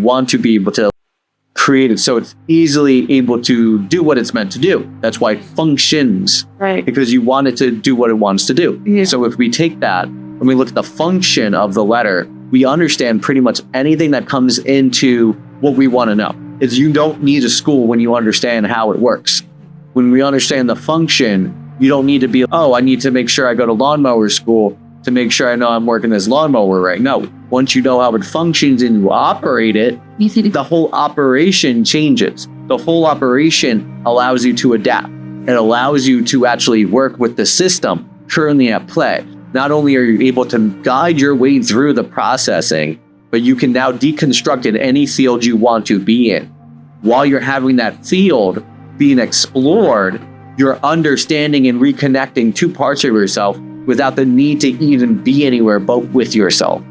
want to be able to create it so it's easily able to do what it's meant to do. That's why it functions. Right. Because you want it to do what it wants to do. Yeah. So if we take that, when we look at the function of the letter, we understand pretty much anything that comes into what we want to know. Is you don't need a school when you understand how it works. When we understand the function, you don't need to be, oh, I need to make sure I go to lawnmower school to make sure I know I'm working this lawnmower right. No, once you know how it functions and you operate it, the whole operation changes. The whole operation allows you to adapt. It allows you to actually work with the system currently at play. Not only are you able to guide your way through the processing, but you can now deconstruct in any field you want to be in. While you're having that field being explored, you're understanding and reconnecting two parts of yourself without the need to even be anywhere but with yourself,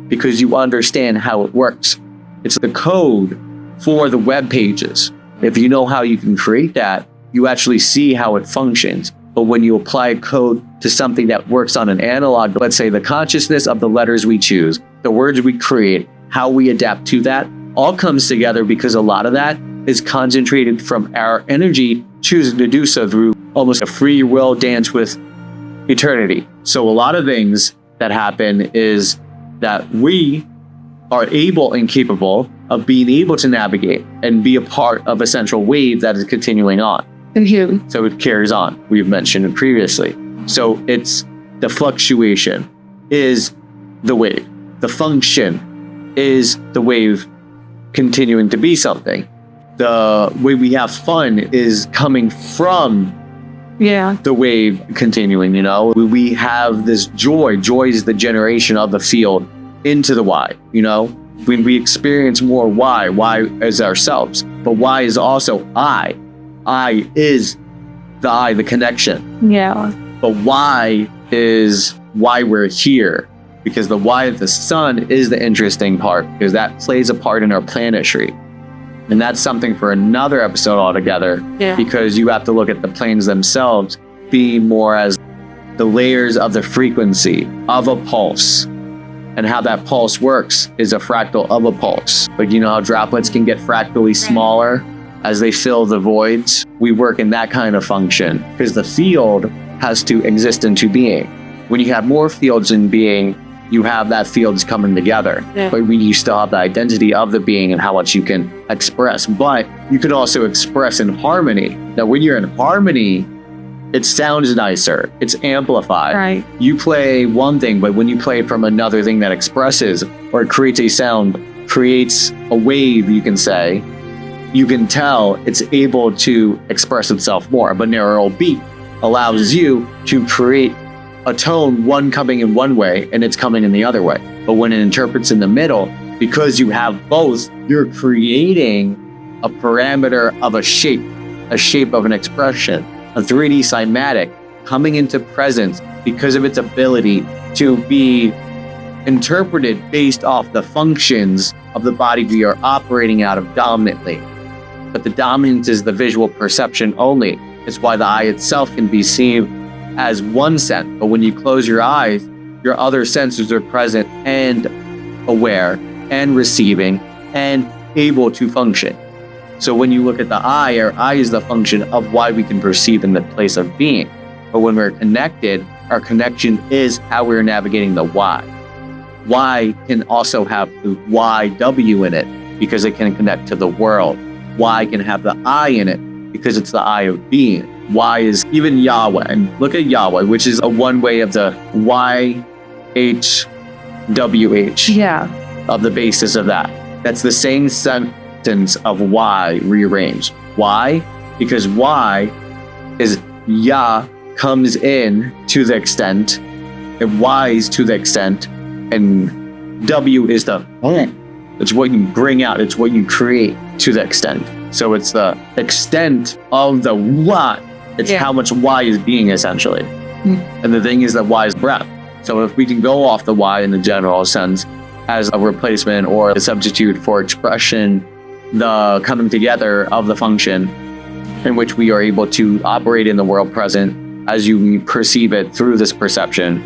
because you understand how it works. It's the code for the web pages. If you know how you can create that, you actually see how it functions. But when you apply code to something that works on an analog, let's say the consciousness of the letters we choose, the words we create, how we adapt to that, all comes together because a lot of that is concentrated from our energy choosing to do so through almost a free will dance with eternity. So a lot of things that happen is that we are able and capable of being able to navigate and be a part of a central wave that is continuing on. So it carries on. We've mentioned it previously. So it's the fluctuation is the wave. The function is the wave continuing to be something. The way we have fun is coming from the wave continuing, you know. We have this joy. Joy is the generation of the field into the why, you know. When we experience more why is ourselves. But why is also I. I is the I, the connection. Yeah. But why is why we're here. Because the why of the sun is the interesting part, because that plays a part in our planetary. And that's something for another episode altogether, because you have to look at the planes themselves being more as the layers of the frequency of a pulse. And how that pulse works is a fractal of a pulse. But you know how droplets can get fractally smaller as they fill the voids? We work in that kind of function, because the field has to exist into being. When you have more fields in being, you have that fields coming together. But you still have the identity of the being and how much you can express. But you can also express in harmony. Now, when you're in harmony, it sounds nicer. It's amplified. Right. You play one thing, but when you play from another thing that expresses or creates a sound, creates a wave, you can say, you can tell it's able to express itself more. A binaural beat allows you to create a tone, one coming in one way and it's coming in the other way. But when it interprets in the middle, because you have both, you're creating a parameter of a shape of an expression, a 3D cymatic coming into presence because of its ability to be interpreted based off the functions of the body we are operating out of dominantly. But the dominance is the visual perception only. It's why the eye itself can be seen as one sense, but when you close your eyes, your other senses are present and aware and receiving and able to function. So when you look at the eye, our eye is the function of why we can perceive in the place of being. But when we're connected, our connection is how we're navigating the why. Why can also have the YW in it because it can connect to the world. Why can have the I in it because it's the I of being. Why is even Yahweh. And look at Yahweh, which is a one way of the YHWH. Of the basis of that. That's the same sentence of why rearranged. Why? Because why is Yah comes in to the extent, and Y is to the extent, and W is the it's what you bring out, it's what you create to the extent. So it's the extent of the what. It's how much Y is being, essentially. And the thing is that Y is breath. So if we can go off the Y in the general sense as a replacement or a substitute for expression, the coming together of the function in which we are able to operate in the world present as you perceive it through this perception,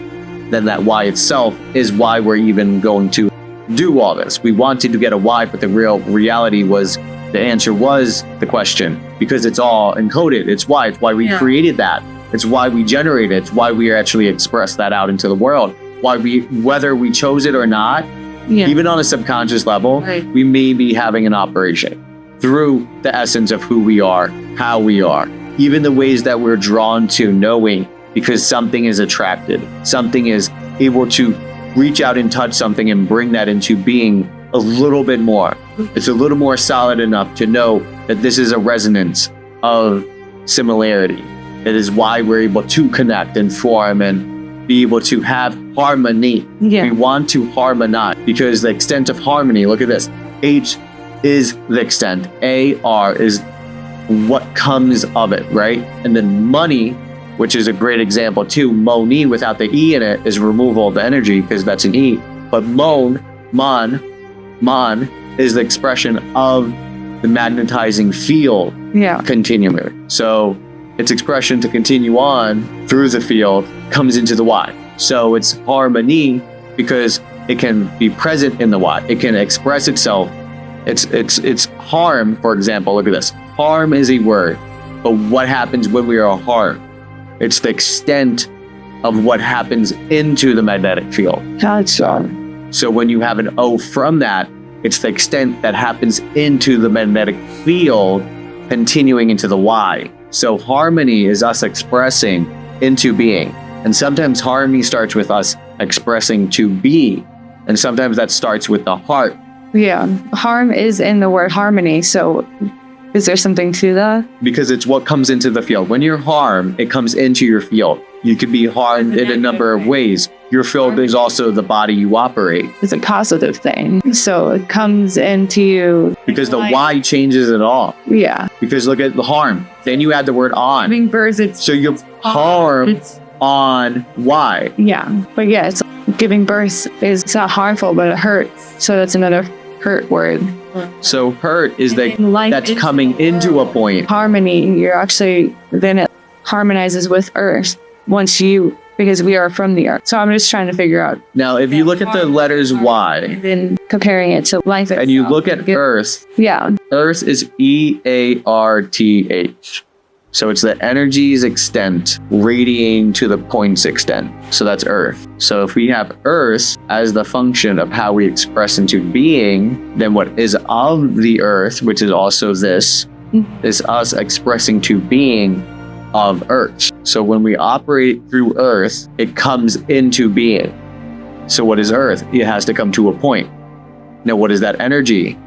then that Y itself is why we're even going to do all this. We wanted to get a why, but the real reality was the answer was the question, because it's all encoded. It's why. It's why we created that. It's why we generated it. It's why we actually expressed that out into the world. Why whether we chose it or not, even on a subconscious level, we may be having an operation through the essence of who we are, how we are, even the ways that we're drawn to knowing, because something is attracted, something is able to reach out and touch something and bring that into being a little bit more. It's a little more solid enough to know that this is a resonance of similarity. It is why we're able to connect and form and be able to have harmony. We want to harmonize, because the extent of harmony, look at this. H is the extent. A-R is what comes of it, right? And then money, which is a great example too. Money without the E in it is removal of the energy, because that's an E. But mon is the expression of the magnetizing field continually. So its expression to continue on through the field comes into the Y. So it's harmony because it can be present in the Y. It can express itself. It's harm, for example. Look at this. Harm is a word, but what happens when we are harmed? It's the extent of what happens into the magnetic field. Gotcha. So when you have an O from that, it's the extent that happens into the magnetic field, continuing into the Y. So harmony is us expressing into being. And sometimes harmony starts with us expressing to be. And sometimes that starts with the heart. Yeah. Harm is in the word harmony. So is there something to that? Because it's what comes into the field. When you're harmed, it comes into your field. You could be harmed in a number of ways. Your field is also the body you operate. It's a positive thing. So it comes into you. Because the Y changes it all. Yeah. Because look at the harm. Then you add the word on. Giving birth, it's so you're harmed on Y. Yeah. But yeah, it's giving birth is not harmful, but it hurts. So that's another hurt word. So hurt is that's coming into a point. Harmony, you're actually, then it harmonizes with earth because we are from the earth. So I'm just trying to figure out. Now, if you look at the letters Y, then comparing it to life itself, and you look at earth, earth is EARTH. So it's the energy's extent radiating to the point's extent. So that's earth. So if we have earth as the function of how we express into being, then what is of the earth, which is also this, is us expressing to being of earth. So when we operate through earth, it comes into being. So what is earth? It has to come to a point. Now what is that energy?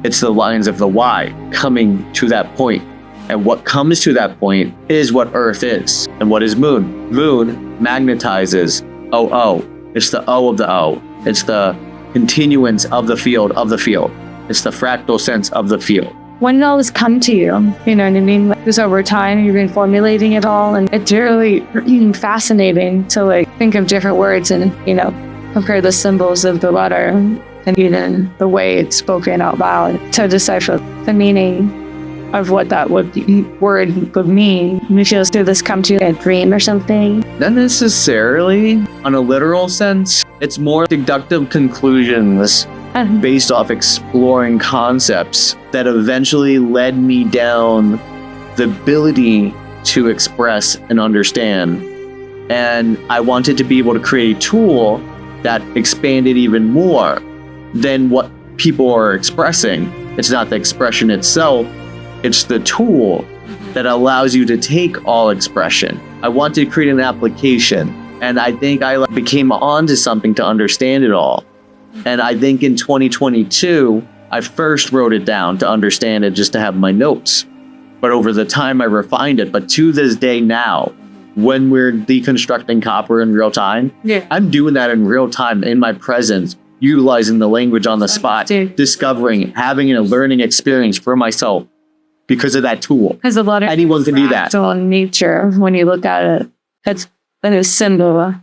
It's the lines of the Y coming to that point. And what comes to that point is what earth is. And what is moon? Moon magnetizes OO. It's the O of the O. It's the continuance of the field of the field. It's the fractal sense of the field. When did all this come to you? You know what I mean? Like, just over time, you've been formulating it all. And it's really fascinating to think of different words and, compare the symbols of the letter and even the way it's spoken out loud to decipher the meaning of what that word would mean. You feel, did this come to you in a dream or something? Not necessarily. On a literal sense, it's more deductive conclusions based off exploring concepts that eventually led me down the ability to express and understand. And I wanted to be able to create a tool that expanded even more than what people are expressing. It's not the expression itself, it's the tool that allows you to take all expression. I wanted to create an application, and I think I became onto something to understand it all. And I think in 2022, I first wrote it down to understand it, just to have my notes. But over the time, I refined it. But to this day now, when we're deconstructing copper in real time, I'm doing that in real time in my presence, utilizing the language on the spot, discovering, having a learning experience for myself because of that tool. Because a lot of anyone can do that. In nature, when you look at it, it's a symbol.